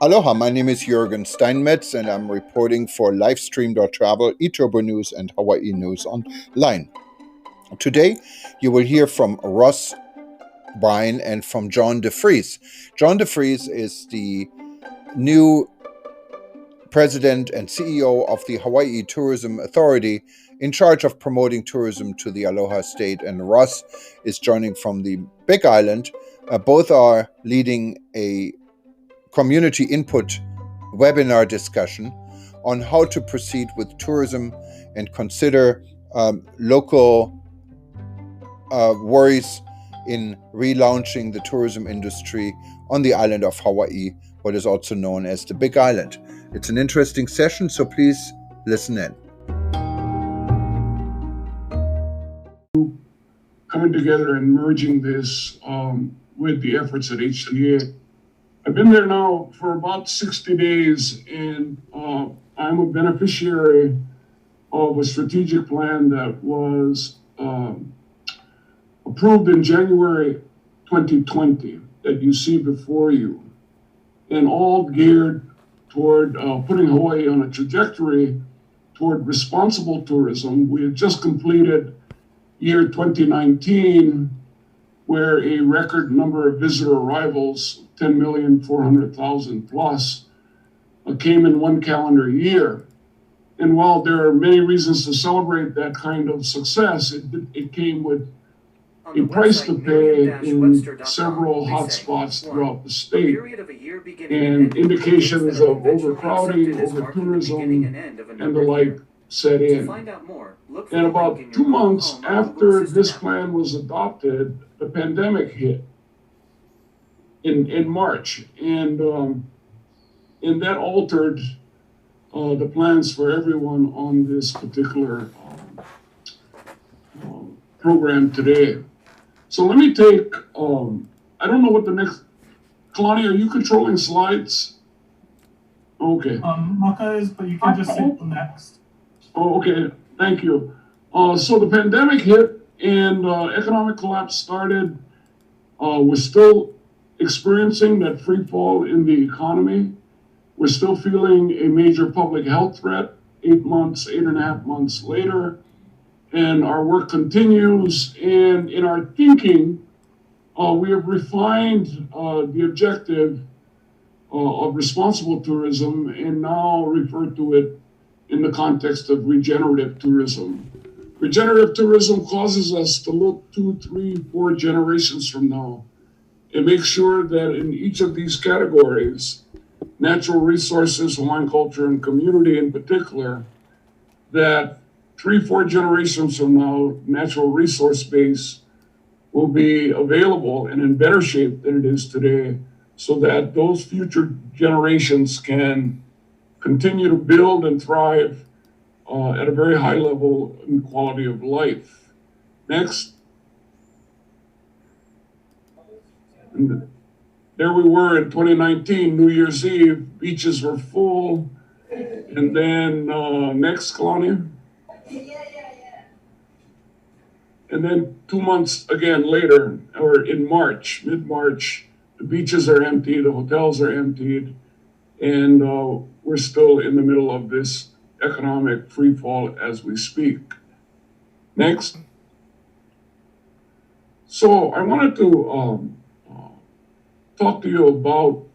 Aloha, my name is Jürgen Steinmetz and I'm reporting for Livestream.travel, eTurbo News, and Hawaii News Online. Today, you will hear from Ross Bryan and from John DeFries. John DeFries is the new president and CEO of the Hawaii Tourism Authority in charge of promoting tourism to the Aloha State, and Ross is joining from the Big Island. Both are leading a community input webinar discussion on how to proceed with tourism and consider local worries in relaunching the tourism industry on the island of Hawaii, what is also known as the Big Island. It's an interesting session, so please listen in. Coming together and merging this with the efforts at HCA. I've been there now for about 60 days, and I'm a beneficiary of a strategic plan that was approved in January 2020 that you see before you, and all geared toward putting Hawaii on a trajectory toward responsible tourism. We had just completed year 2019, where a record number of visitor arrivals, 10,400,000 plus, came in one calendar year. And while there are many reasons to celebrate that kind of success, it came with a price to pay in several hotspots throughout the state, and indications of overcrowding, over-tourism, and the like set in. And about 2 months after this plan was adopted, the pandemic hit in March, and that altered the plans for everyone on this particular program today. So let me take, I don't know what the next, Kalani, are you controlling slides? Okay. Maka is, but you can just say the next. Oh, okay, thank you. So the pandemic hit and economic collapse started. We're still experiencing that free fall in the economy. We're still feeling a major public health threat 8.5 months later. And our work continues, and in our thinking, we have refined the objective of responsible tourism and now refer to it in the context of regenerative tourism. Regenerative tourism causes us to look 2, 3, 4 generations from now and make sure that in each of these categories, natural resources, Hawaiian culture, and community in particular, that 3, 4 generations from now, natural resource base will be available and in better shape than it is today, so that those future generations can continue to build and thrive at a very high level in quality of life. Next. And there we were in 2019, New Year's Eve, beaches were full. And then next, Claudia. And then 2 months again later, or in March, mid-March, the beaches are empty, the hotels are emptied, and we're still in the middle of this economic free fall as we speak. Next. So I wanted to talk to you about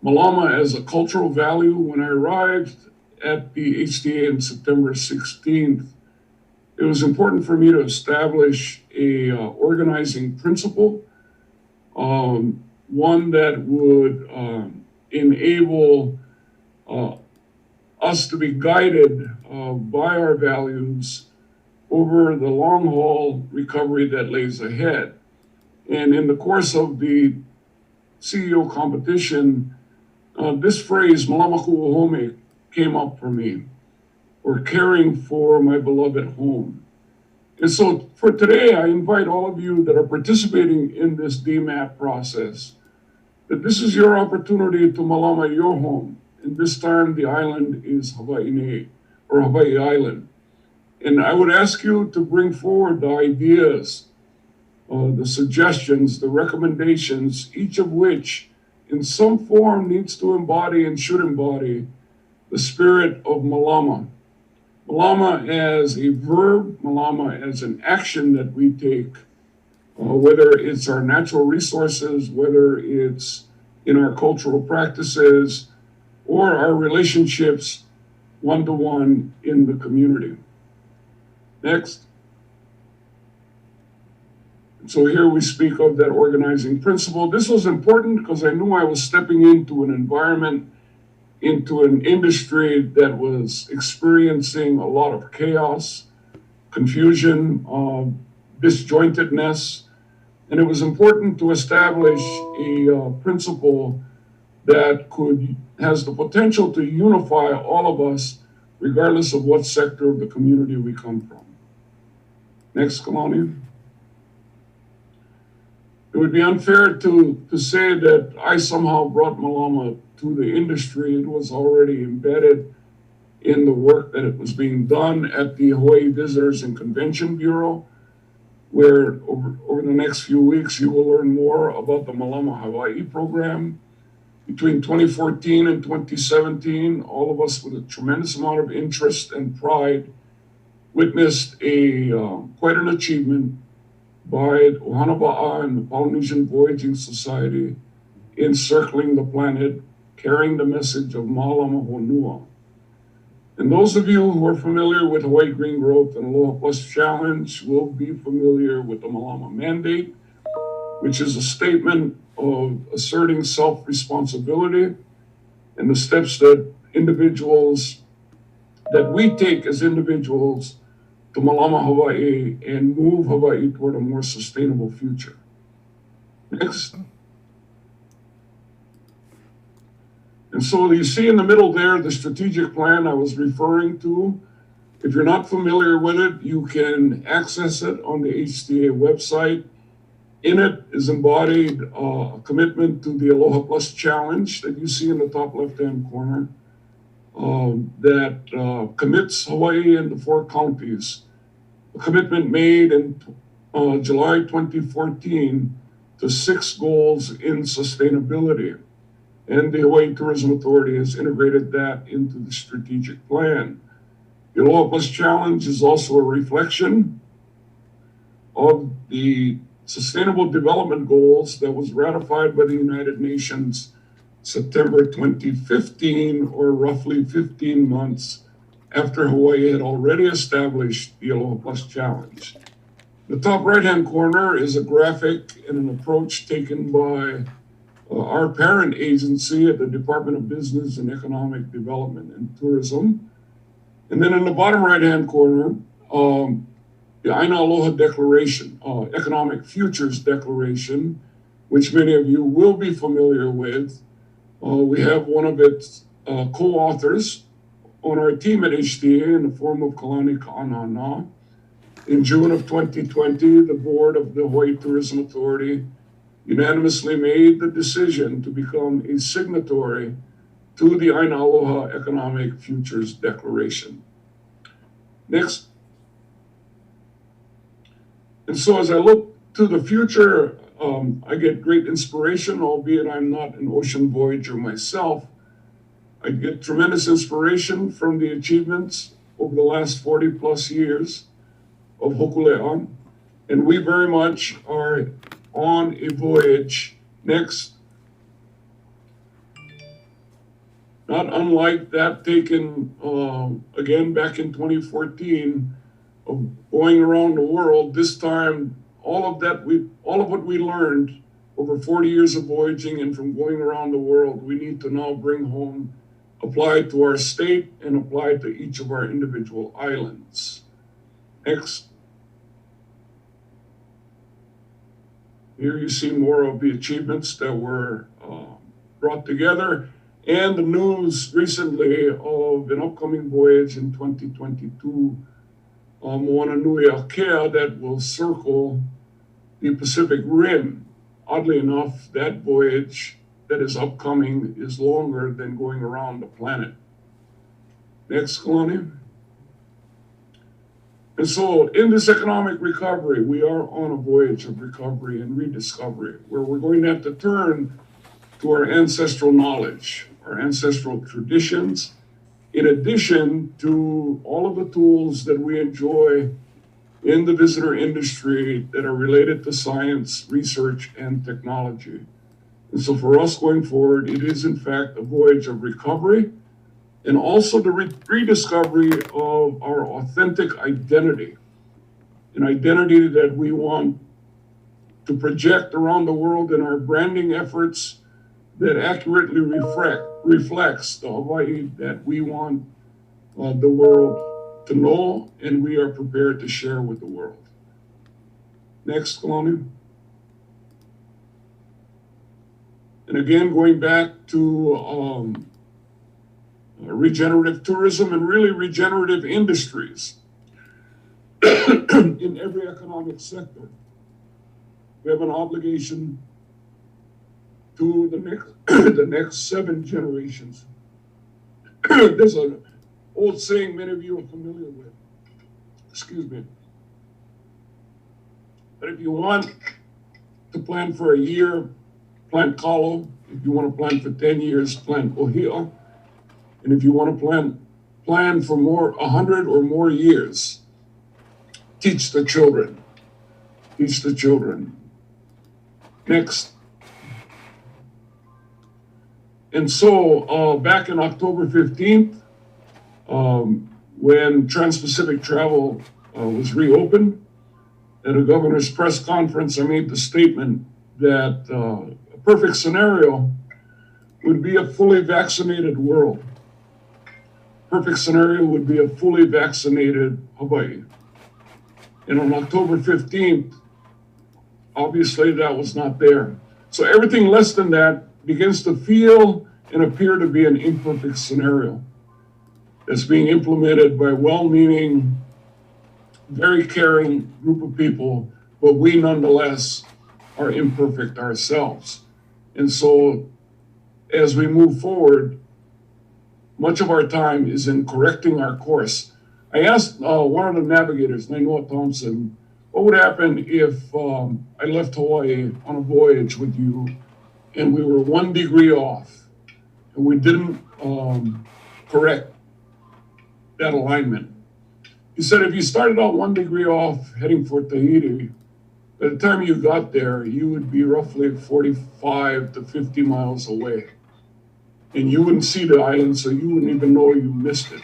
Malama as a cultural value. When I arrived at the HTA on September 16th, it was important for me to establish a organizing principle, one that would enable us to be guided by our values over the long haul recovery that lays ahead. And in the course of the CEO competition, this phrase, Malama Ku'uhome, came up for me, or caring for my beloved home. And so for today, I invite all of you that are participating in this DMAP process, that this is your opportunity to malama your home. And this time the island is Hawaii, or Hawaii Island. And I would ask you to bring forward the ideas, the suggestions, the recommendations, each of which in some form needs to embody and should embody the spirit of Malama. Malama as a verb, Malama as an action that we take, whether it's our natural resources, whether it's in our cultural practices, or our relationships one-to-one in the community. Next. So here we speak of that organizing principle. This was important because I knew I was stepping into an environment, into an industry that was experiencing a lot of chaos, confusion, disjointedness, and it was important to establish a principle that has the potential to unify all of us, regardless of what sector of the community we come from. Next, Kalani. It would be unfair to say that I somehow brought Malama to the industry. It was already embedded in the work that it was being done at the Hawaii Visitors and Convention Bureau, where over the next few weeks you will learn more about the Malama Hawaii program. Between 2014 and 2017, all of us with a tremendous amount of interest and pride witnessed quite an achievement by Ohana Ba'a and the Polynesian Voyaging Society in circling the planet, carrying the message of Malama Honua. And those of you who are familiar with Hawaii Green Growth and Aloha Plus Challenge will be familiar with the Malama Mandate, which is a statement of asserting self-responsibility and the steps that we take as individuals to Malama Hawaii and move Hawaii toward a more sustainable future. Next. And so you see in the middle there, the strategic plan I was referring to. If you're not familiar with it, you can access it on the HTA website. In it is embodied a commitment to the Aloha Plus Challenge that you see in the top left-hand corner that commits Hawaii and the 4 counties. A commitment made in July 2014 to 6 goals in sustainability. And the Hawaiian Tourism Authority has integrated that into the strategic plan. The Aloha Plus Challenge is also a reflection of the Sustainable Development Goals that was ratified by the United Nations September 2015, or roughly 15 months after Hawaii had already established the Aloha Plus Challenge. The top right-hand corner is a graphic and an approach taken by our parent agency at the Department of Business and Economic Development and Tourism. And then in the bottom right-hand corner, the Aina Aloha Declaration, Economic Futures Declaration, which many of you will be familiar with. We have one of its co-authors on our team at HTA in the form of Kalani Ka'anana. In June of 2020, the board of the Hawaii Tourism Authority unanimously made the decision to become a signatory to the Aina Aloha Economic Futures Declaration. Next. And so as I look to the future, I get great inspiration, albeit I'm not an ocean voyager myself. I get tremendous inspiration from the achievements over the last 40 plus years of Hokulea. And we very much are on a voyage next, not unlike that taken again back in 2014 of going around the world. This time, all of what we learned over 40 years of voyaging and from going around the world, we need to now bring home, apply it to our state and apply it to each of our individual islands. Next. Here you see more of the achievements that were brought together and the news recently of an upcoming voyage in 2022, Moana Nui Akea, that will circle the Pacific Rim. Oddly enough, that voyage that is upcoming is longer than going around the planet. Next, Kalani. And so in this economic recovery, we are on a voyage of recovery and rediscovery, where we're going to have to turn to our ancestral knowledge, our ancestral traditions, in addition to all of the tools that we enjoy in the visitor industry that are related to science, research, and technology. And so for us going forward, it is in fact a voyage of recovery and also the rediscovery of our authentic identity, an identity that we want to project around the world in our branding efforts that accurately reflects the Hawaii that we want the world to know and we are prepared to share with the world. Next, Kalani. And again, going back to regenerative tourism and really regenerative industries in every economic sector. We have an obligation to the next 7 generations. There's an old saying many of you are familiar with. Excuse me. But if you want to plan for a year, plant kalo. If you want to plan for 10 years, plant ohia. And if you want to plan for 100 or more years, teach the children. Teach the children. Next. And so back in October 15th, when Trans-Pacific travel was reopened, at a governor's press conference, I made the statement that a perfect scenario would be a fully vaccinated world. Perfect scenario would be a fully vaccinated Hawaii. And on October 15th, obviously that was not there. So everything less than that begins to feel and appear to be an imperfect scenario that's being implemented by well-meaning, very caring group of people, but we nonetheless are imperfect ourselves. And so as we move forward, much of our time is in correcting our course. I asked one of the navigators, Nainoa Thompson, what would happen if I left Hawaii on a voyage with you and we were 1 degree off and we didn't correct that alignment? He said if you started out 1 degree off heading for Tahiti, by the time you got there, you would be roughly 45 to 50 miles away. And you wouldn't see the island, so you wouldn't even know you missed it.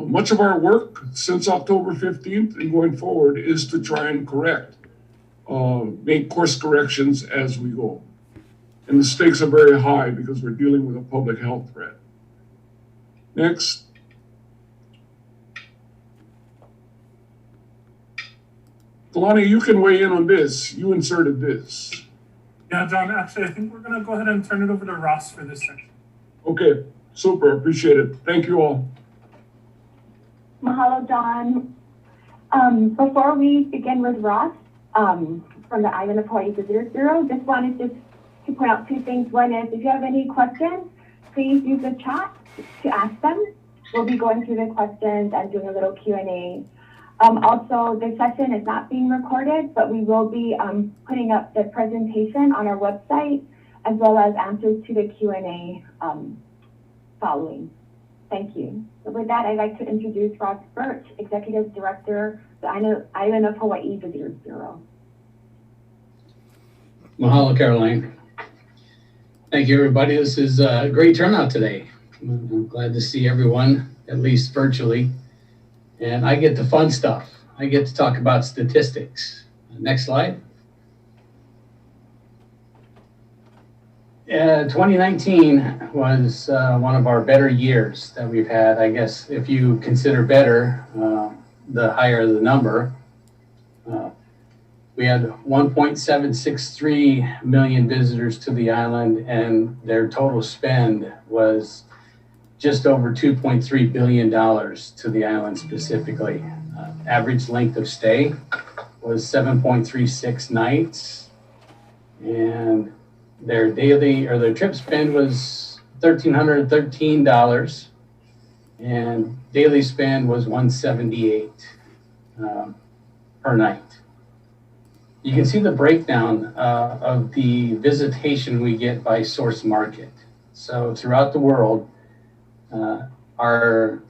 Much of our work since October 15th and going forward is to try and correct, make course corrections as we go. And the stakes are very high because we're dealing with a public health threat. Next. Kalani, you can weigh in on this. You inserted this. Yeah, John, actually, I think we're going to go ahead and turn it over to Ross for this section. Okay, super, appreciate it. Thank you all. Mahalo, John. Before we begin with Ross from the Island of Hawaii Visitors Bureau, just wanted to point out 2 things. One is if you have any questions, please use the chat to ask them. We'll be going through the questions and doing a little Q&A. Also, the session is not being recorded, but we will be putting up the presentation on our website, as well as answers to the Q&A following. Thank you. So with that, I'd like to introduce Ross Birch, Executive Director, the Island of Hawaii Visitors Bureau. Mahalo, Caroline. Thank you, everybody. This is a great turnout today. I'm glad to see everyone, at least virtually. And I get the fun stuff. I get to talk about statistics. Next slide. 2019 was one of our better years that we've had. I guess if you consider better, the higher the number. We had 1.763 million visitors to the island, and their total spend was just over $2.3 billion to the island specifically. Average length of stay was 7.36 nights, and their trip spend was $1,313, and daily spend was $178 per night. you can see the breakdown of the visitation we get by source market. So throughout the world, our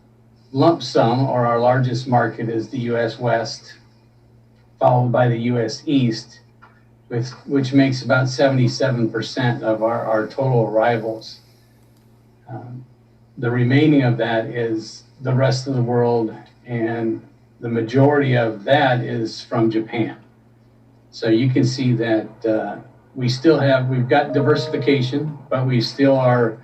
lump sum, or our largest market, is the US West, followed by the US East, which makes about 77% of our total arrivals. The remaining of that is the rest of the world, and the majority of that is from Japan. So you can see that we've got diversification, but we still are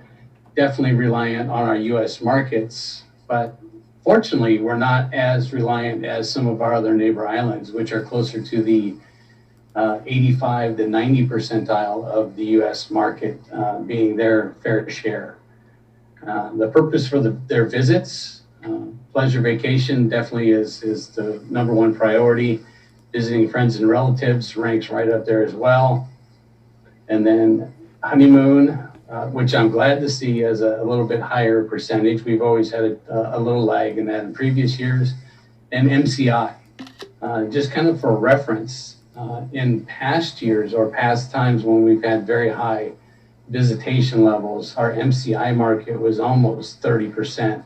definitely reliant on our US markets. But fortunately, we're not as reliant as some of our other neighbor islands, which are closer to the 85 to 90 percentile of the US market being their fair share. The purpose for their visits, pleasure vacation definitely is the number one priority. Visiting friends and relatives ranks right up there as well. And then honeymoon, which I'm glad to see as a little bit higher percentage. We've always had a little lag in that in previous years. And MCI, just kind of for reference, in past years or past times when we've had very high visitation levels, our MCI market was almost 30%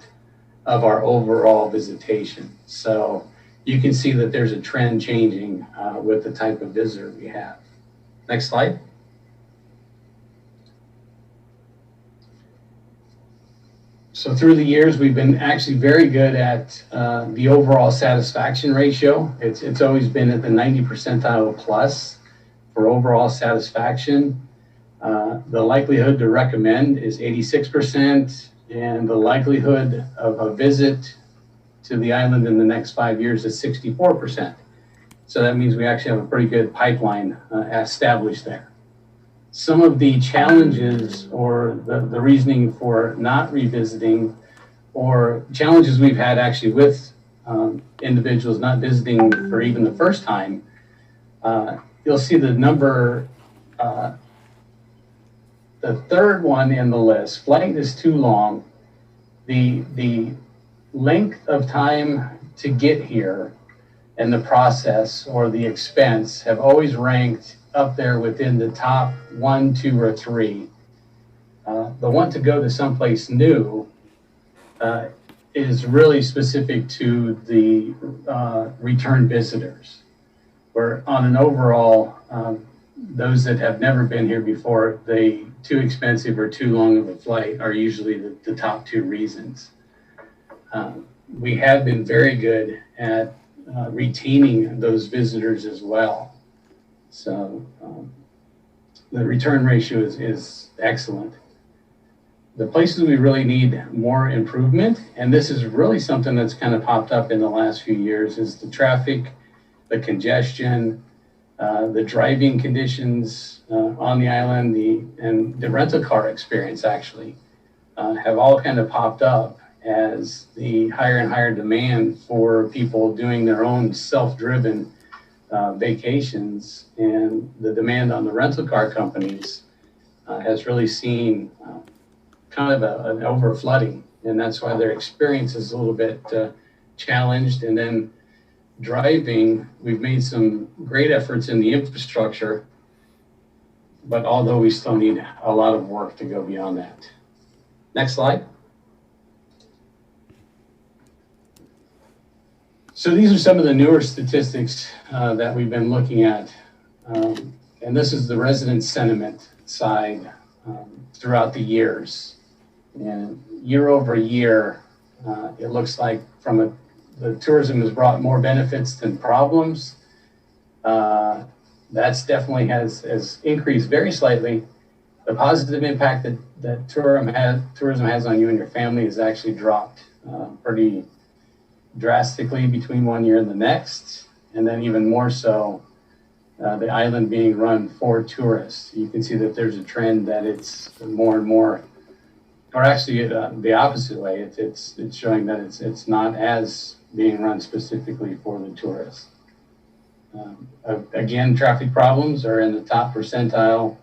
of our overall visitation. So you can see that there's a trend changing with the type of visitor we have. Next slide. So through the years, we've been actually very good at the overall satisfaction ratio. It's always been at the 90 percentile plus for overall satisfaction. The likelihood to recommend is 86%, and the likelihood of a visit to the island in the next 5 years is 64%. So that means we actually have a pretty good pipeline established there. Some of the challenges or the reasoning for not revisiting, or challenges we've had actually with individuals not visiting for even the first time, you'll see the number, the third one in the list, flight is too long. The length of time to get here and the process or the expense have always ranked up there within the top 1, 2, or 3. The one to go to someplace new is really specific to the return visitors, where on an overall, those that have never been here before, they too expensive or too long of a flight are usually the top 2 reasons. We have been very good at retaining those visitors as well. So the return ratio is excellent. The places we really need more improvement, and this is really something that's kind of popped up in the last few years, is the traffic, the congestion, the driving conditions on the island, and the rental car experience actually have all kind of popped up as the higher and higher demand for people doing their own self-driven vacations, and the demand on the rental car companies has really seen kind of an over flooding, and that's why their experience is a little bit challenged. And then driving, we've made some great efforts in the infrastructure, but although we still need a lot of work to go beyond that. Next slide. So these are some of the newer statistics that we've been looking at. And this is the resident sentiment side throughout the years. And year over year, it looks like the tourism has brought more benefits than problems. That's definitely has increased very slightly. The positive impact that tourism has on you and your family has actually dropped pretty drastically between one year and the next, and then even more so, the island being run for tourists. You can see that there's a trend that it's more and more, or actually the opposite way. It's showing that it's not as being run specifically for the tourists. Again, traffic problems are in the top percentile.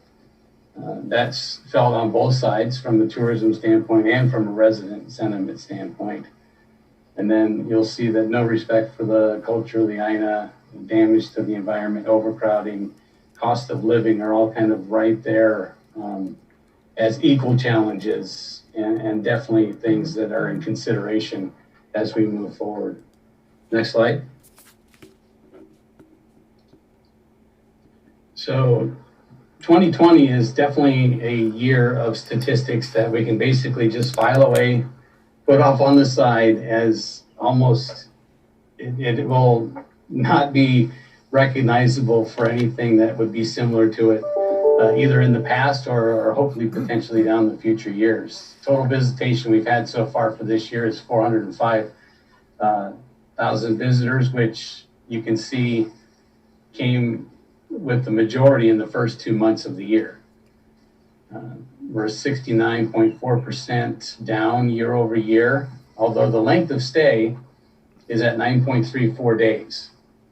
That's felt on both sides, from the tourism standpoint and from a resident sentiment standpoint. And then you'll see that no respect for the culture of the Aina, damage to the environment, overcrowding, cost of living are all kind of right there as equal challenges and definitely things that are in consideration as we move forward. Next slide. So 2020 is definitely a year of statistics that we can basically just file away, put off on the side as almost, it will not be recognizable for anything that would be similar to it, either in the past or hopefully potentially down the future years. Total visitation we've had so far for this year is 405,000 visitors, which you can see came with the majority in the first 2 months of the year. We're 69.4% down year over year, although the length of stay is at 9.34 days.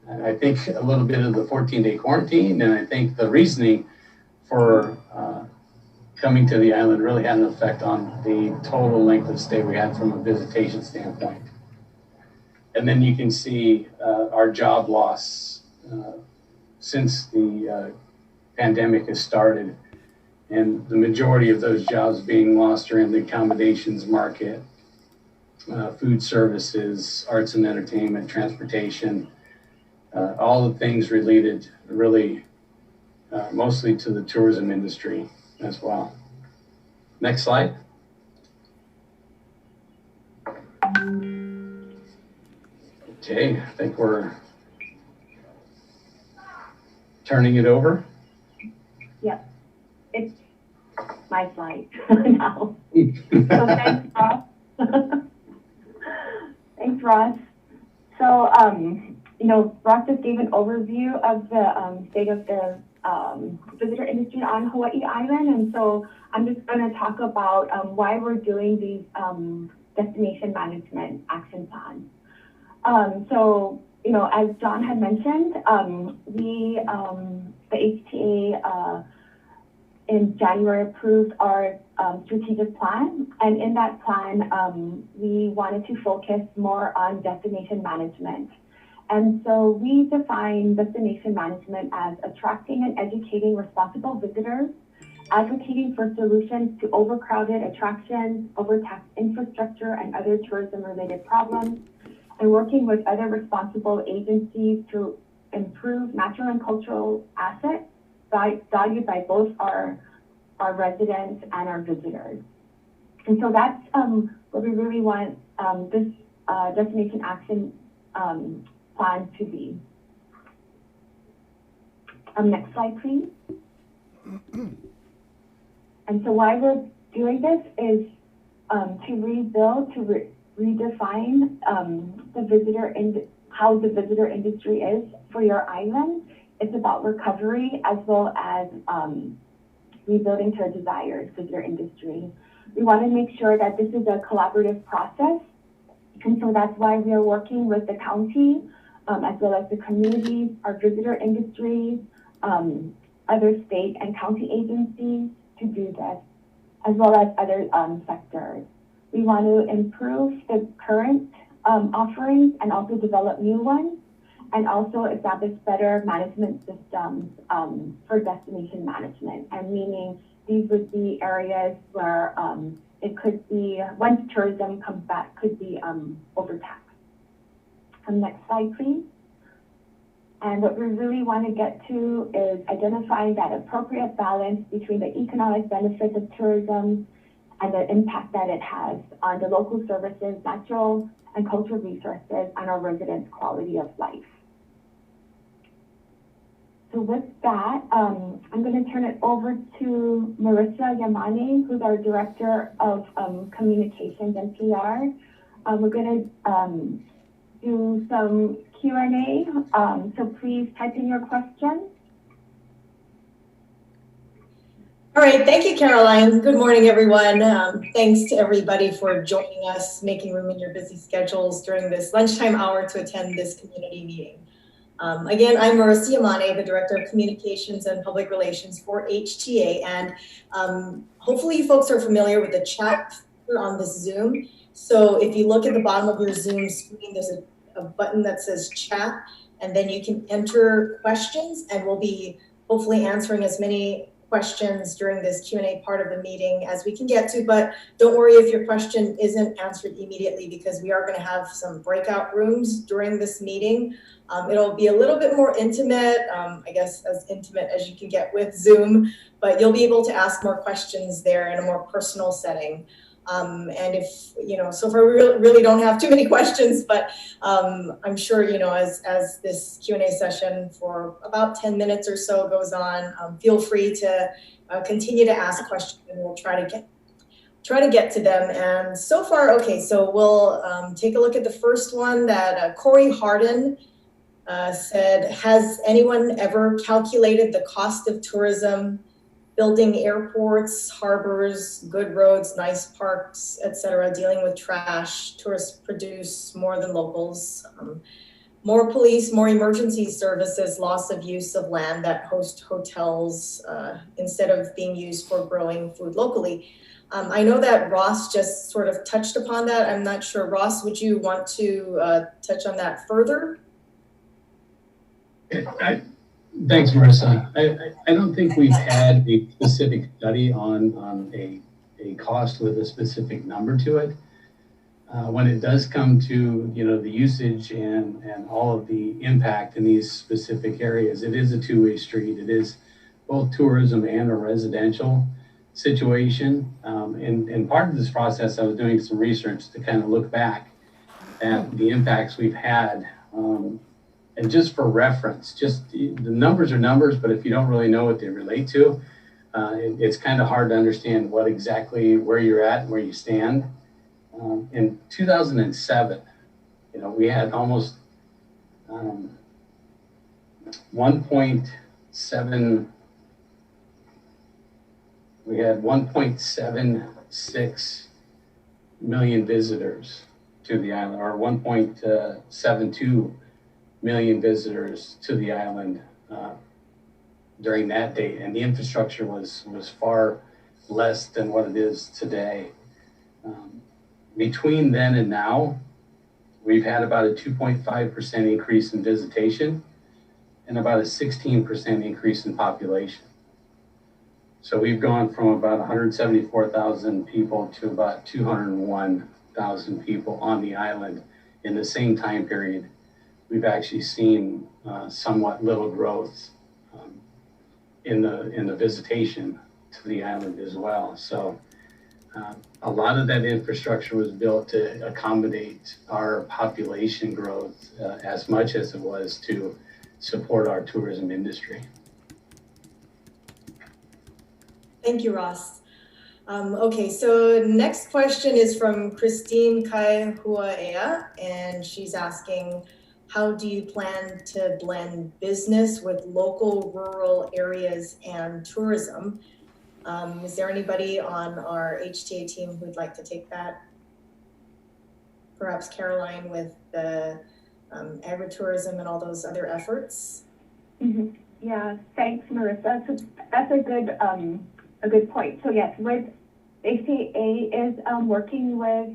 I think a little bit of the 14-day quarantine, and I think the reasoning for coming to the island really had an effect on the total length of stay we had from a visitation standpoint. And then you can see our job loss since the pandemic has started, and the majority of those jobs being lost are in the accommodations market, food services, arts and entertainment, transportation, all the things related really mostly to the tourism industry as well. Next slide. Okay, I think we're turning it over. Yep, it's my slide now. So thanks, Ross. Thanks, Ross. So, Ross just gave an overview of the state of the visitor industry on Hawaii Island, and so I'm just going to talk about why we're doing these destination management action plans. So, as John had mentioned, the HTA in January approved our strategic plan, and in that plan, we wanted to focus more on destination management. And so we define destination management as attracting and educating responsible visitors, advocating for solutions to overcrowded attractions, overtaxed infrastructure, and other tourism-related problems, and working with other responsible agencies to improve natural and cultural assets valued by both our residents and our visitors. And so that's what we really want this destination action plan to be. Next slide, please. And so why we're doing this is to rebuild, to redefine the visitor how the visitor industry is for your island. It's about recovery as well as rebuilding to a desired visitor industry. We want to make sure that this is a collaborative process, and so that's why we are working with the county as well as the communities, our visitor industry, other state and county agencies to do this, as well as other sectors. We want to improve the current offerings and also develop new ones, and also establish better management systems for destination management. And meaning these would be areas where it could be, once tourism comes back, could be overtaxed. Next slide, please. And what we really want to get to is identifying that appropriate balance between the economic benefits of tourism and the impact that it has on the local services, natural and cultural resources, and our residents' quality of life. So with that, I'm going to turn it over to Marissa Yamane, who's our Director of Communications and PR. We're going to do some Q&A, so please type in your questions. All right, thank you, Caroline. Good morning, everyone. Thanks to everybody for joining us, making room in your busy schedules during this lunchtime hour to attend this community meeting. Again, I'm Marissa Yamane, the Director of Communications and Public Relations for HTA, and hopefully you folks are familiar with the chat feature on this Zoom. So if you look at the bottom of your Zoom screen, there's a button that says chat, and then you can enter questions, and we'll be hopefully answering as many questions during this Q&A part of the meeting as we can get to, but don't worry if your question isn't answered immediately, because we are going to have some breakout rooms during this meeting. It'll be a little bit more intimate, I guess as intimate as you can get with Zoom, but you'll be able to ask more questions there in a more personal setting. And if, so far we really don't have too many questions, but I'm sure, as this Q&A session for about 10 minutes or so goes on, feel free to continue to ask questions, and we'll try to get to them. And so far, okay, so we'll take a look at the first one that Corey Harden said, has anyone ever calculated the cost of tourism, building airports, harbors, good roads, nice parks, etc., dealing with trash? Tourists produce more than locals. More police, more emergency services, loss of use of land that host hotels instead of being used for growing food locally. I know that Ross just sort of touched upon that. I'm not sure. Ross, would you want to touch on that further? Thanks, Marissa. I don't think we've had a specific study on a cost with a specific number to it. When it does come to the usage and all of the impact in these specific areas, it is a two-way street. It is both tourism and a residential situation. And part of this process, I was doing some research to kind of look back at the impacts we've had. And just for reference, the numbers are numbers, but if you don't really know what they relate to, it's kind of hard to understand where you're at and where you stand. In 2007, we had almost 1.76 million visitors to the island, or 1.72 million visitors to the island during that date, and the infrastructure was far less than what it is today. Between then and now, we've had about a 2.5% increase in visitation and about a 16% increase in population. So we've gone from about 174,000 people to about 201,000 people on the island in the same time period. We've actually seen somewhat little growth in the visitation to the island as well. So a lot of that infrastructure was built to accommodate our population growth as much as it was to support our tourism industry. Thank you, Ross. Okay, so next question is from Christine Kaihuaea, and she's asking, how do you plan to blend business with local rural areas and tourism? Is there anybody on our HTA team who'd like to take that? Perhaps Caroline with the agritourism and all those other efforts? Mm-hmm. Yeah, thanks, Marissa. So that's a good point. So yes, with HTA is working with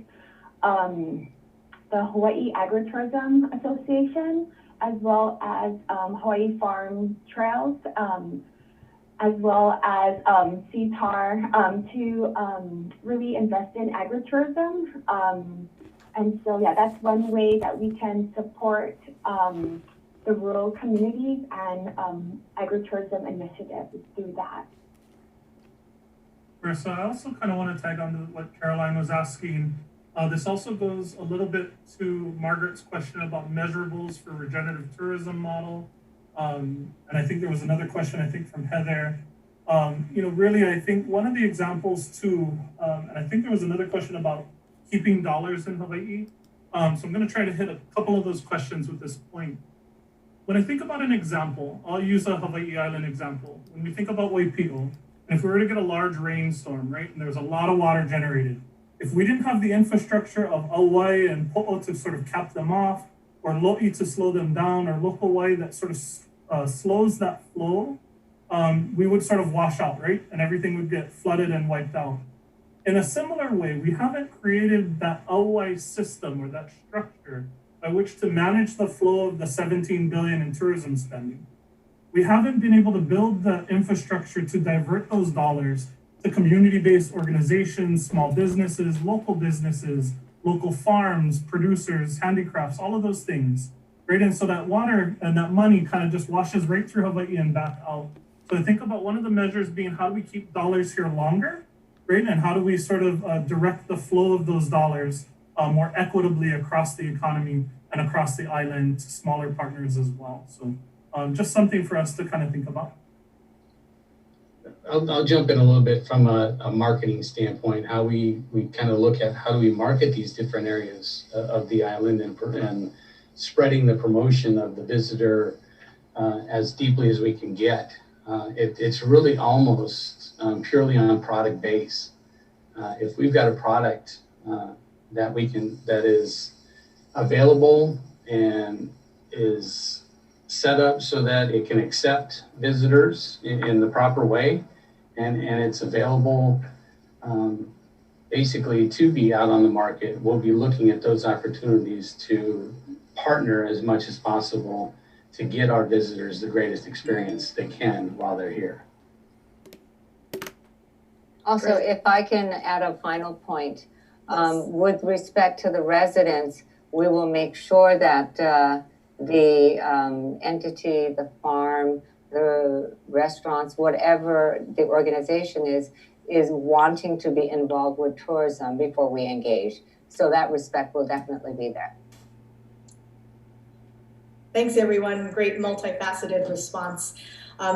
the Hawaii Agritourism Association, as well as Hawaii Farm Trails, as well as CTAR to really invest in agritourism. And so, yeah, that's one way that we can support the rural communities and agritourism initiatives through that. Marissa, I also kind of want to tag on to what Caroline was asking. This also goes a little bit to Margaret's question about measurables for regenerative tourism model. And I think there was another question, from Heather. Really, I think one of the examples too, and I think there was another question about keeping dollars in Hawaii. So I'm going to try to hit a couple of those questions with this point. When I think about an example, I'll use a Hawaii Island example. When we think about Waipio, and if we were to get a large rainstorm, right, and there's a lot of water generated, if we didn't have the infrastructure of Auai and Po'o to sort of cap them off, or Lo'i to slow them down, or Lokowai that sort of slows that flow, we would sort of wash out, right? And everything would get flooded and wiped out. In a similar way, we haven't created that Auai system or that structure by by which to manage the flow of the 17 billion in tourism spending. We haven't been able to build the infrastructure to divert those dollars to community-based organizations, small businesses, local farms, producers, handicrafts, all of those things, right? And so that water and that money kind of just washes right through Hawaii and back out. So I think about one of the measures being how do we keep dollars here longer, right? And how do we sort of direct the flow of those dollars more equitably across the economy and across the island to smaller partners as well. So just something for us to kind of think about. I'll jump in a little bit from a marketing standpoint, how we kind of look at how do we market these different areas of the island and spreading the promotion of the visitor as deeply as we can get. It's really almost purely on product base. If we've got a product that is available and is set up so that it can accept visitors in the proper way, and it's available basically to be out on the market, we'll be looking at those opportunities to partner as much as possible to get our visitors the greatest experience they can while they're here. Also, if I can add a final point, with respect to the residents, we will make sure that the entity, the farm, the restaurants, whatever the organization is wanting to be involved with tourism before we engage. So that respect will definitely be there. Thanks, everyone. Great multifaceted response.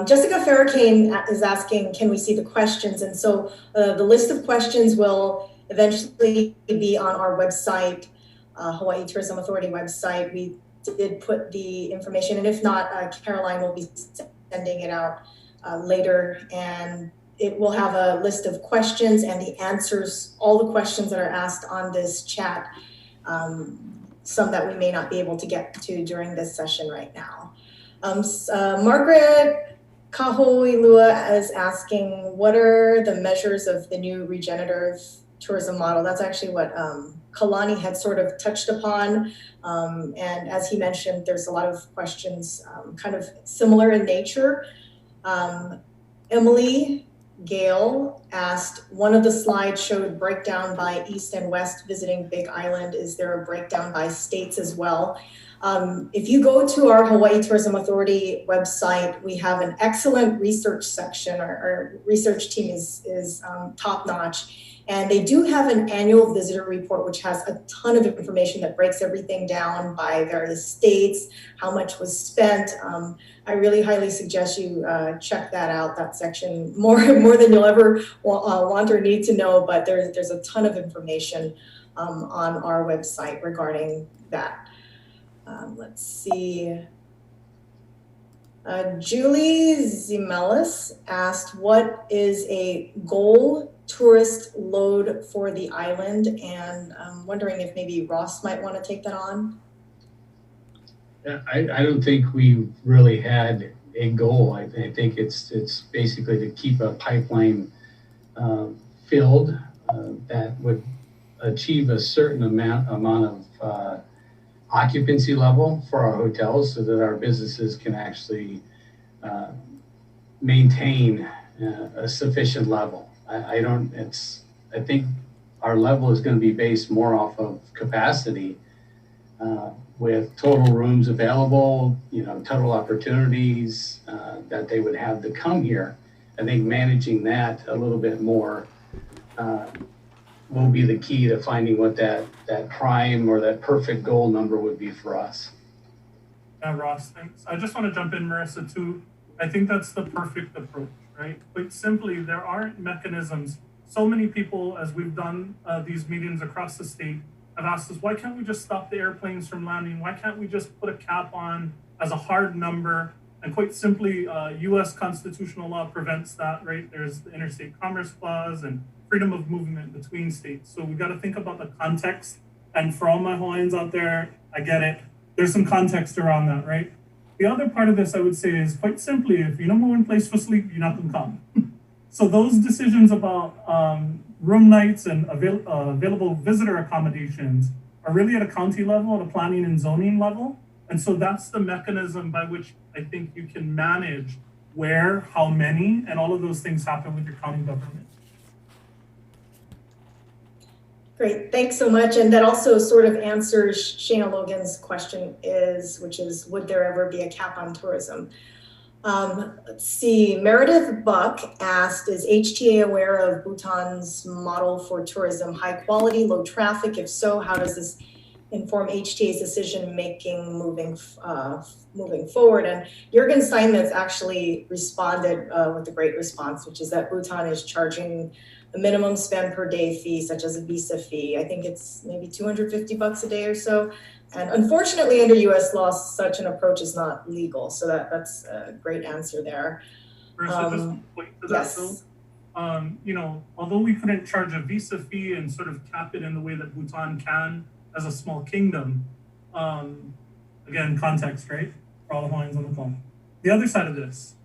Jessica Farrakane is asking, can we see the questions? And so the list of questions will eventually be on our website, Hawaii Tourism Authority website. We did put the information, and if not, Caroline will be sending it out later, and it will have a list of questions and the answers, all the questions that are asked on this chat, some that we may not be able to get to during this session right now. Margaret Kahoilua is asking, what are the measures of the new regenerative tourism model? That's actually what Kalani had sort of touched upon. And as he mentioned, there's a lot of questions kind of similar in nature. Emily Gale asked, one of the slides showed breakdown by East and West visiting Big Island. Is there a breakdown by states as well? If you go to our Hawaii Tourism Authority website, we have an excellent research section. Our research team is top notch. And they do have an annual visitor report, which has a ton of information that breaks everything down by various states, how much was spent. I really highly suggest you check that out, that section, more than you'll ever want or need to know, but there's a ton of information on our website regarding that. Let's see. Julie Zimelis asked, what is a goal tourist load for the island? And I'm wondering if maybe Ross might want to take that on. I don't think we really had a goal. I think it's basically to keep a pipeline filled that would achieve a certain amount of occupancy level for our hotels so that our businesses can actually maintain a sufficient level. I think our level is going to be based more off of capacity with total rooms available, total opportunities that they would have to come here. I think managing that a little bit more will be the key to finding what that prime or that perfect goal number would be for us. Yeah, Ross, thanks. I just want to jump in, Marissa, too. I think that's the perfect approach, right? Quite simply, there aren't mechanisms. So many people, as we've done these meetings across the state, have asked us, why can't we just stop the airplanes from landing? Why can't we just put a cap on as a hard number? And quite simply, U.S. constitutional law prevents that, right? There's the Interstate Commerce Clause and freedom of movement between states. So we got to think about the context. And for all my Hawaiians out there, I get it. There's some context around that, right? The other part of this, I would say, is quite simply, if you don't know one place for sleep, you're not going to come. So those decisions about room nights and available visitor accommodations are really at a county level, at a planning and zoning level. And so that's the mechanism by which I think you can manage where, how many, and all of those things happen with your county government. Great, thanks so much. And that also sort of answers Shayna Logan's question which is, would there ever be a cap on tourism? Let's see, Meredith Buck asked, is HTA aware of Bhutan's model for tourism, high quality, low traffic? If so, how does this inform HTA's decision-making moving forward? And Jürgen Steinmetz actually responded with a great response, which is that Bhutan is charging a minimum spend per day fee, such as a visa fee. I think it's maybe $250 a day or so. And unfortunately, under US law, such an approach is not legal. So that's a great answer there. Marissa, just a point to that, though. You know, although we couldn't charge a visa fee and sort of cap it in the way that Bhutan can as a small kingdom, again, context, right? For all the Hawaiians on the call. The other side of this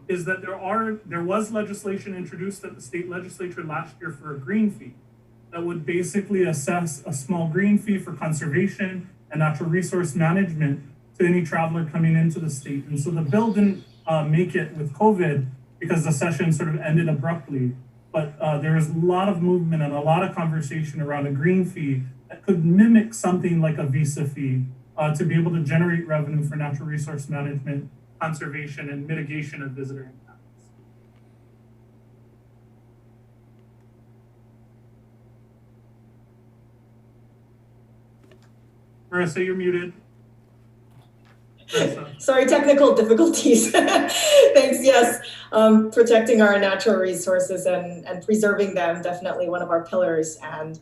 is that there was legislation introduced at the state legislature last year for a green fee that would basically assess a small green fee for conservation and natural resource management to any traveler coming into the state. And so the bill didn't make it with COVID because the session sort of ended abruptly. But there is a lot of movement and a lot of conversation around a green fee that could mimic something like a visa fee to be able to generate revenue for natural resource management, conservation, and mitigation of visitor impacts. Marissa, you're muted. Marissa. Sorry, technical difficulties. Thanks, yes. Protecting our natural resources and preserving them, definitely one of our pillars, and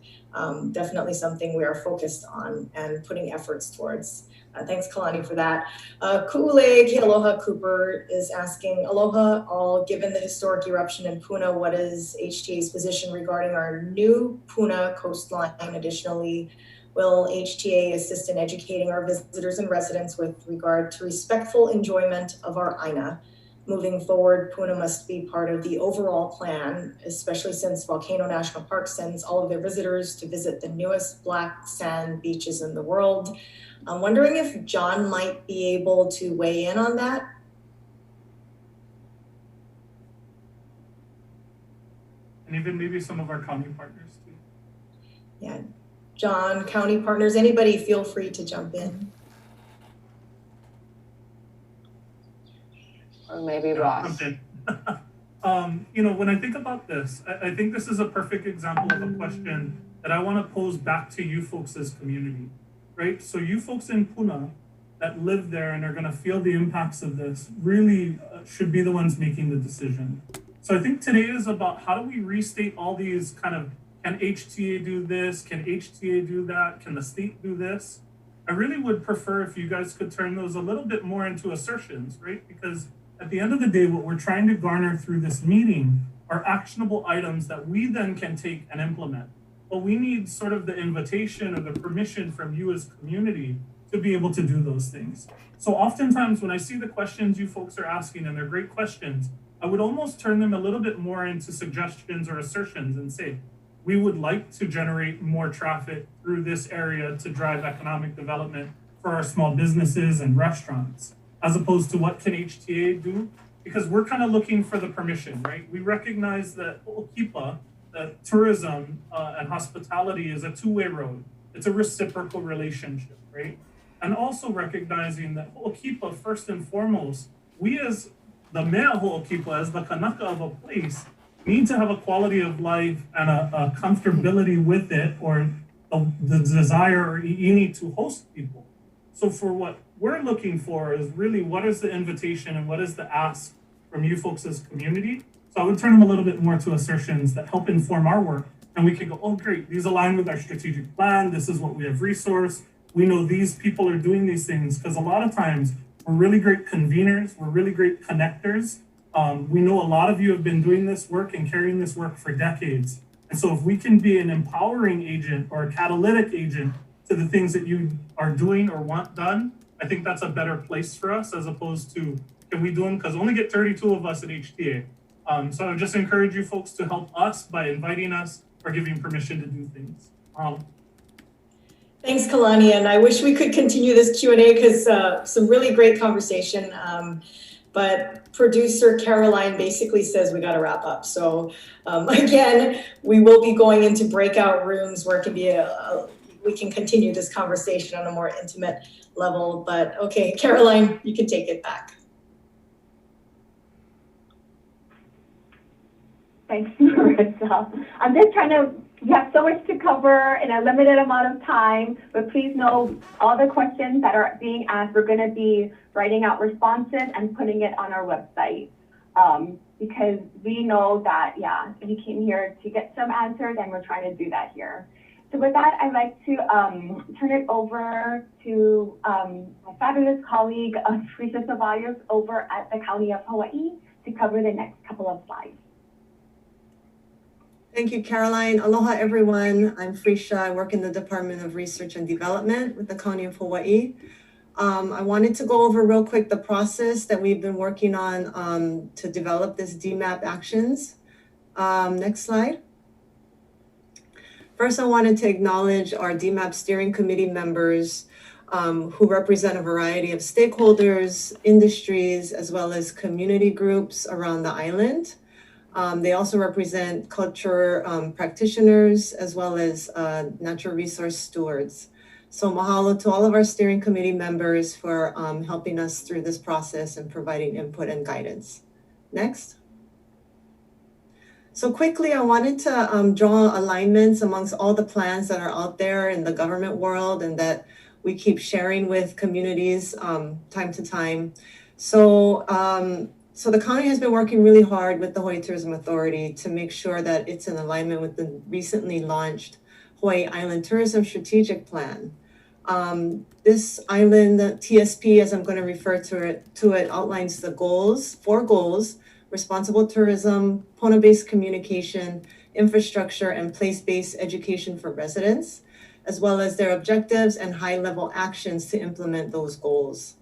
definitely something we are focused on and putting efforts towards. Thanks, Kalani, for that. Ku'ule Aloha Cooper is asking, aloha all, given the historic eruption in Puna, what is HTA's position regarding our new Puna coastline? Additionally, will HTA assist in educating our visitors and residents with regard to respectful enjoyment of our Aina? Moving forward, Puna must be part of the overall plan, especially since Volcano National Park sends all of their visitors to visit the newest black sand beaches in the world. I'm wondering if John might be able to weigh in on that. And even maybe some of our county partners too. Yeah, John, county partners, anybody feel free to jump in. Or maybe Ross. You know, when I think about this, I think this is a perfect example of a question that I want to pose back to you folks as community, right? So you folks in Puna that live there and are going to feel the impacts of this really should be the ones making the decision. So I think today is about how do we restate all these kind of, can HTA do this? Can HTA do that? Can the state do this? I really would prefer if you guys could turn those a little bit more into assertions, right? Because at the end of the day, what we're trying to garner through this meeting are actionable items that we then can take and implement. But we need sort of the invitation or the permission from you as community to be able to do those things. So oftentimes when I see the questions you folks are asking, and they're great questions, I would almost turn them a little bit more into suggestions or assertions and say, we would like to generate more traffic through this area to drive economic development for our small businesses and restaurants, as opposed to what can HTA do? Because we're kind of looking for the permission, right? We recognize that Ho'okipa, that tourism and hospitality is a two-way road. It's a reciprocal relationship, right? And also recognizing that Ho'okipa, first and foremost, we as the mea Ho'okipa, as the kanaka of a place, need to have a quality of life and a comfortability with it, or the desire or need to host people. So for what we're looking for is really what is the invitation and what is the ask from you folks as community. So I would turn them a little bit more to assertions that help inform our work. And we can go, oh, great, these align with our strategic plan. This is what we have resourced. We know these people are doing these things, because a lot of times we're really great conveners. We're really great connectors. We know a lot of you have been doing this work and carrying this work for decades. And so if we can be an empowering agent or a catalytic agent to the things that you are doing or want done, I think that's a better place for us, as opposed to, can we do them? Because only get 32 of us at HTA. So I would just encourage you folks to help us by inviting us or giving permission to do things. Thanks, Kalani, and I wish we could continue this Q&A because some really great conversation. But producer Caroline basically says we got to wrap up. So again, we will be going into breakout rooms where it can be we can continue this conversation on a more intimate level. But okay, Caroline, you can take it back. Thanks, Marissa. I'm just trying to, we have so much to cover in a limited amount of time, but please know all the questions that are being asked, we're going to be writing out responses and putting it on our website. Because we know that, yeah, we came here to get some answers and we're trying to do that here. So with that, I'd like to turn it over to my fabulous colleague, Frisha Ceballos, over at the County of Hawaii to cover the next couple of slides. Thank you, Caroline. Aloha, everyone. I'm Frisha. I work in the Department of Research and Development with the County of Hawaii. I wanted to go over real quick the process that we've been working on to develop this DMAP actions. Next slide. First, I wanted to acknowledge our DMAP steering committee members who represent a variety of stakeholders, industries, as well as community groups around the island. They also represent culture practitioners as well as natural resource stewards. So mahalo to all of our steering committee members for helping us through this process and providing input and guidance. Next. So quickly, I wanted to draw alignments amongst all the plans that are out there in the government world and that we keep sharing with communities time to time. So the county has been working really hard with the Hawaii Tourism Authority to make sure that it's in alignment with the recently launched Hawaii Island Tourism Strategic Plan. This island, the TSP, as I'm going to refer to it, outlines the goals, 4 goals: responsible tourism, Kona-based communication, infrastructure, and place-based education for residents, as well as their objectives and high-level actions to implement those goals.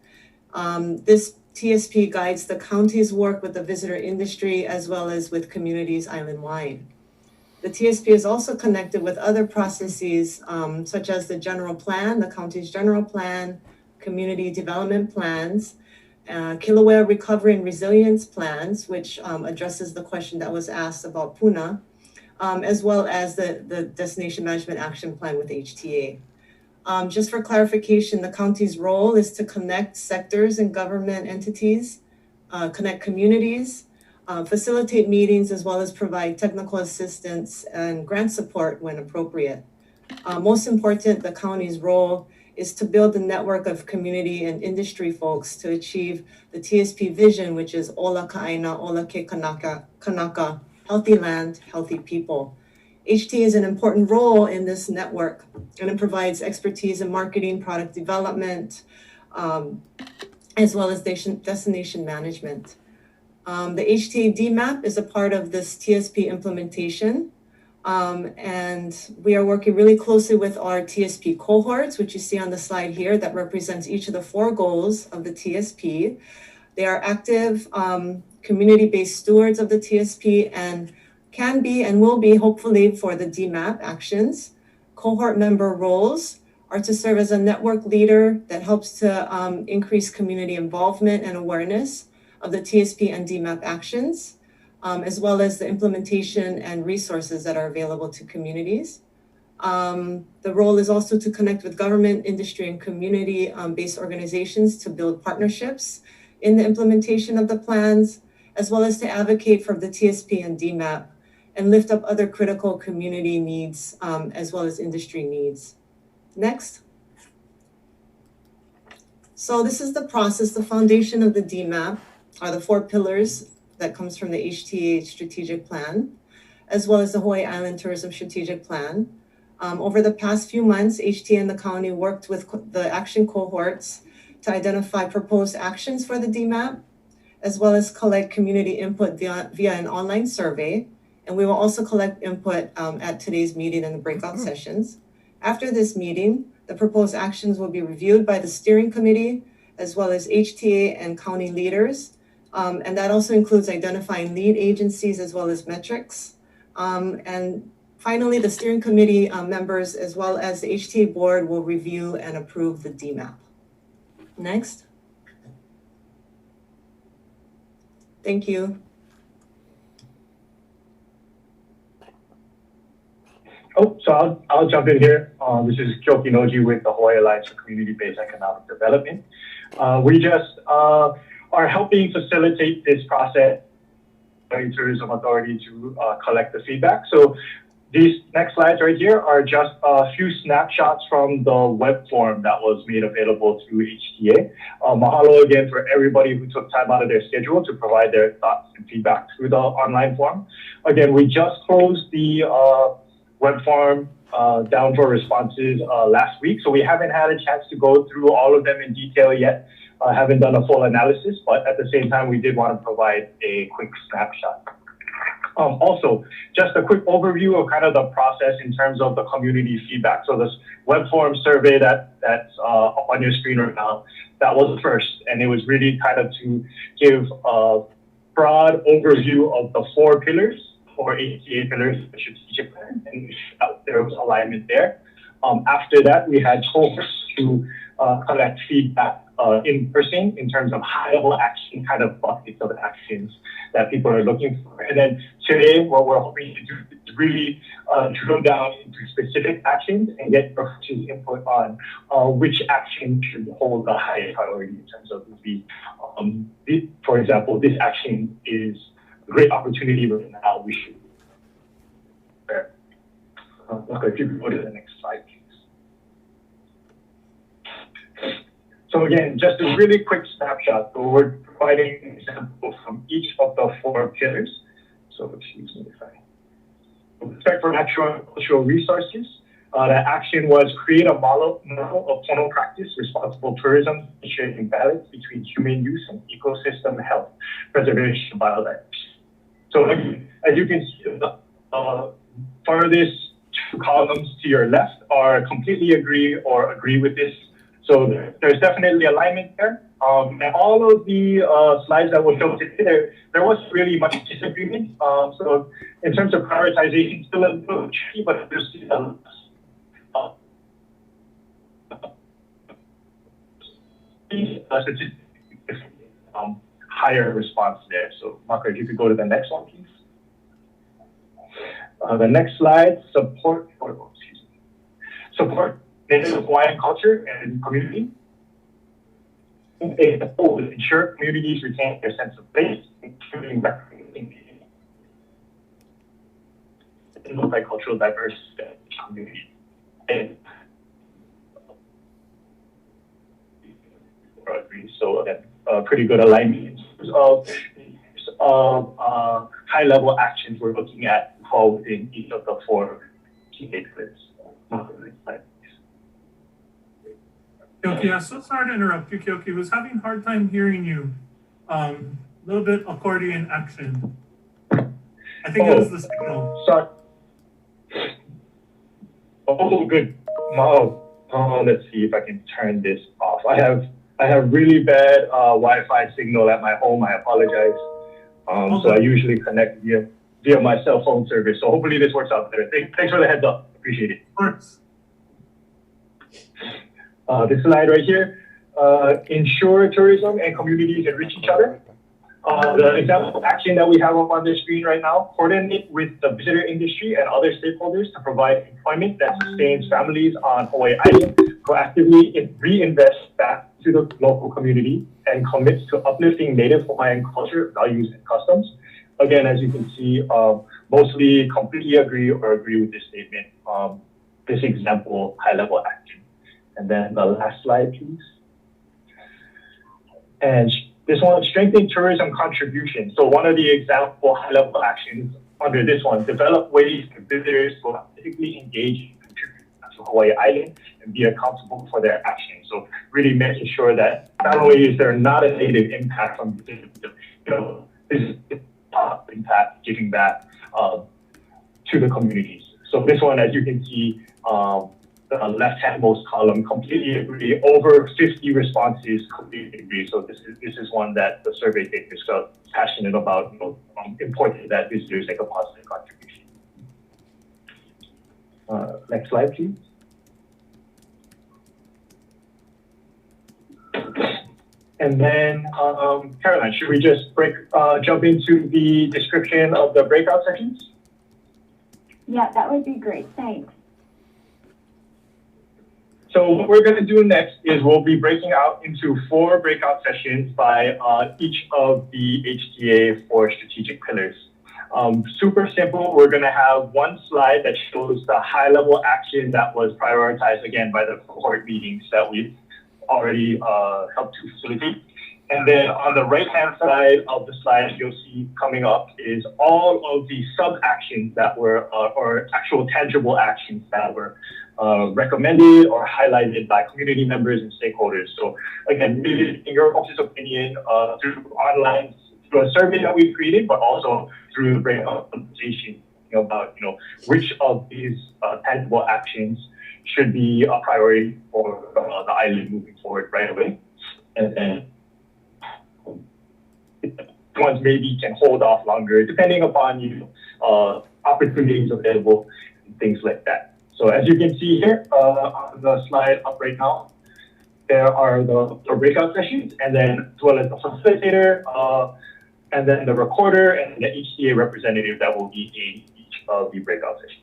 This TSP guides the county's work with the visitor industry as well as with communities island-wide. The TSP is also connected with other processes such as the general plan, the county's general plan, community development plans, Kilauea recovery and resilience plans, which addresses the question that was asked about Puna, as well as the destination management action plan with HTA. Just for clarification, the county's role is to connect sectors and government entities, connect communities, facilitate meetings, as well as provide technical assistance and grant support when appropriate. Most important, the county's role is to build a network of community and industry folks to achieve the TSP vision, which is Ola Ka'aina, Ola Ke Kanaka, healthy land, healthy people. HT is an important role in this network, and it provides expertise in marketing, product development, as well as destination management. The HT DMAP is a part of this TSP implementation, and we are working really closely with our TSP cohorts, which you see on the slide here, that represents each of the 4 goals of the TSP. They are active community-based stewards of the TSP and can be and will be, hopefully, for the DMAP actions. Cohort member roles are to serve as a network leader that helps to increase community involvement and awareness of the TSP and DMAP actions, as well as the implementation and resources that are available to communities. The role is also to connect with government, industry, and community-based organizations to build partnerships in the implementation of the plans, as well as to advocate for the TSP and DMAP and lift up other critical community needs, as well as industry needs. Next. So this is the process. The foundation of the DMAP are the 4 pillars that comes from the HTA strategic plan, as well as the Hawaii Island Tourism Strategic Plan. Over the past few months, HTA and the county worked with the action cohorts to identify proposed actions for the DMAP, as well as collect community input via an online survey. And we will also collect input at today's meeting and the breakout sessions. After this meeting, the proposed actions will be reviewed by the steering committee, as well as HTA and county leaders. And that also includes identifying lead agencies as well as metrics. And Finally, the steering committee members as well as the HTA board will review and approve the DMAP. Next. Thank you. Oh, so I'll jump in here. This is Kyoki Noji with the Hawaii Alliance for Community-Based Economic Development. We just are helping facilitate this process by the Tourism Authority to collect the feedback. So these next slides right here are just a few snapshots from the web form that was made available through HTA. Mahalo again for everybody who took time out of their schedule to provide their thoughts and feedback through the online form. Again, we just closed the web form down for responses last week, so we haven't had a chance to go through all of them in detail yet. Haven't done a full analysis, but at the same time, we did want to provide a quick snapshot. Also, just a quick overview of kind of the process in terms of the community feedback. So this web form survey that's up on your screen right now, that was the first, and it was really kind of to give a broad overview of the 4 pillars or 88 pillars of the strategic plan, and there was alignment there. After that, we had cohorts to collect feedback in person in terms of high-level action, kind of buckets of actions that people are looking for. And then today, what we're hoping to do is really drill down into specific actions and get professional input on which action should hold the highest priority in terms of for example, this action is a great opportunity right now. We should. Okay, if you could go to the next slide, please. So again, just a really quick snapshot. So we're providing an example from each of the 4 pillars. So excuse me if I respect for natural and cultural resources. That action was create a model of Kona practice, responsible tourism, ensuring balance between human use and ecosystem health, preservation, and biodiversity. So again, as you can see, the farthest 2 columns to your left are completely agree or agree with this. So there's definitely alignment there. And all of the slides that were shown today, there wasn't really much disagreement. So in terms of prioritization, still a little tricky, but there's still higher response there. So Marco, if you could go to the next one, please. The next slide, support Native Hawaiian culture and community. A goal is ensure communities retain their sense of place, including recognizing multicultural diversity community. And so again, pretty good alignment in terms of high-level actions we're looking at fall within each of the 4 key pillars. Kyoki, I'm so sorry to interrupt you, Kyoki. I was having a hard time hearing you. A little bit accordion action. I think it was the signal. Sorry. Oh, good. Let's see if I can turn this off. I have really bad Wi-Fi signal at my home. I apologize. So I usually connect via my cell phone service. So hopefully this works out better. Thanks for the heads up. Appreciate it. Of course. This slide right here, ensure tourism and communities enrich each other. The example of action that we have up on the screen right now, coordinate with the visitor industry and other stakeholders to provide employment that sustains families on Hawaii Island, proactively reinvest back to the local community, and commits to uplifting Native Hawaiian culture, values, and customs. Again, as you can see, mostly completely agree or agree with this statement, this example, high-level action. And then the last slide, please. And this one, strengthen tourism contribution. So one of the example high-level actions under this one, develop ways for visitors to authentically engage and contribute to Hawaii Island and be accountable for their actions. So really making sure that not only is there not a negative impact from this is impact giving back to the communities. So this one, as you can see, the left-hand most column, completely agree. Over 50 responses completely agree. So this is one that the survey takers felt passionate about. Important that visitors make a positive contribution. Next slide, please. And then, Caroline, should we just jump into the description of the breakout sessions? Yeah, that would be great. Thanks. So what we're going to do next is we'll be breaking out into 4 breakout sessions by each of the HTA 4 strategic pillars. Super simple. We're going to have one slide that shows the high-level action that was prioritized again by the cohort meetings that we've already helped to facilitate. And then on the right-hand side of the slide, you'll see coming up is all of the sub-actions that were, or actual tangible actions that were recommended or highlighted by community members and stakeholders. So again, maybe in your office's opinion, through a survey that we've created, but also through the breakout conversation about which of these tangible actions should be a priority for the island moving forward right away, and then ones maybe can hold off longer depending upon opportunities available and things like that. So as you can see here on the slide up right now, there are the breakout sessions, and then as well as the facilitator, and then the recorder and the HTA representative that will be in each of the breakout sessions.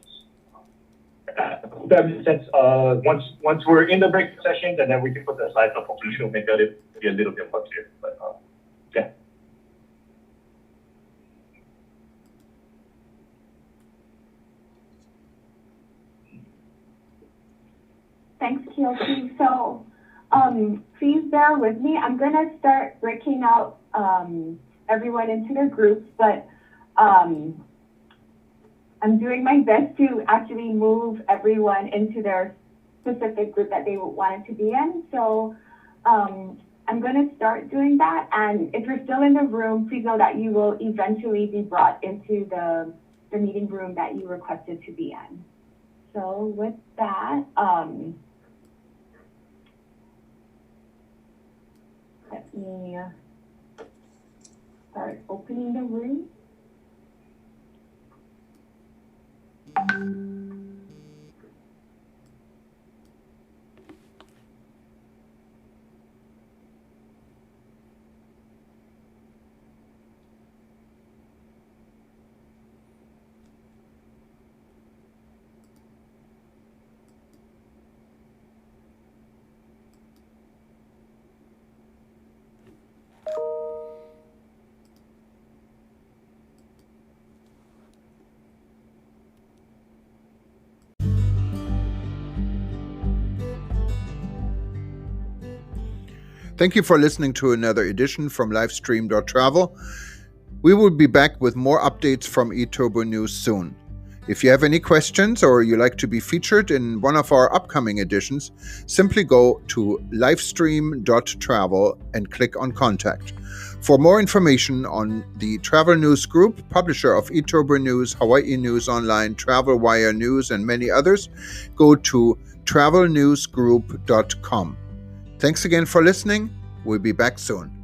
That makes sense. Once we're in the breakout sessions, and then we can put the slides up, hopefully it'll make it be a little bit more clear. But yeah. Thanks, Kyoki. So please bear with me. I'm going to start breaking out everyone into their groups, but I'm doing my best to actually move everyone into their specific group that they wanted to be in. So I'm going to start doing that. And if you're still in the room, please know that you will eventually be brought into the meeting room that you requested to be in. So with that, let me start opening the room. Thank you for listening to another edition from livestream.travel. We will be back with more updates from eTurbo News soon. If you have any questions or you like to be featured in one of our upcoming editions, simply go to livestream.travel and click on Contact. For more information on the Travel News Group, publisher of eTurbo News, Hawaii News Online, Travel Wire News, and many others, go to travelnewsgroup.com. Thanks again for listening. We'll be back soon.